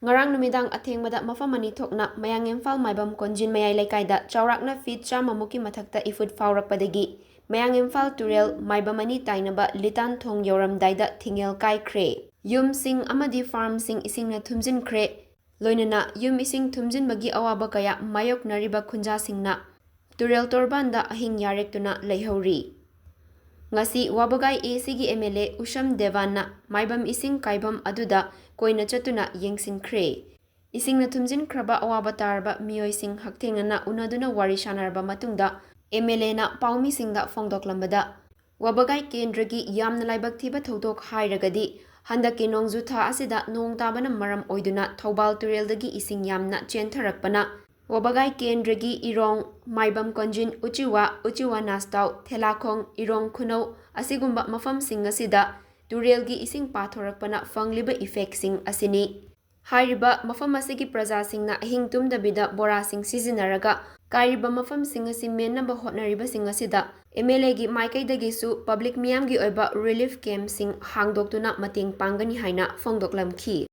Ngarang Numidang athengbada mafam ani thokna Mayang Imphal Maibam Konjin Mayai Leikaida chaurakna feet chamamuki mathakta ifut faurakpadagi Mayang Imphal Turel Maibam ani tainaba litan thong yoramdaida thingel kaikre yum sing amadi farm sing isingna thumjinkhre loinana yum ising thumjinbagi awaba kaya Mayoknari ba khunja singna Turel Torban da ahing yarektuna leihori ngasi wabagai ACG MLA Usham Devana Maibam ising kaibam aduda koina chatuna yengsinkre isingna thumjin khraba awaba tarba miyoi sing hakthengana unaduna wari shanarba matungda MLA na paumi singda fongdoklambada wabagai kendragi yamna laibak thiba thodok hairagadi handaki nongju tha asida nong tabana maram oiduna Thobal Tureldagi ising yamna chentharakpana wabagai kendragi irong Maibam Konjin uchiwa nastau thelakong irong khunau asigumba mafam sing asida Turelgi ising pathorakpana fangliba effect sing asini hairiba mafam asigi praja singna ahing tumdabida bora sing sizinaraga kairiba mafam sing asi menaba hotnariba sing asida MLA gi maikaidagi su public miyam gi oiba relief camp sing hangdoktuna mating pangani haina fongdoklamki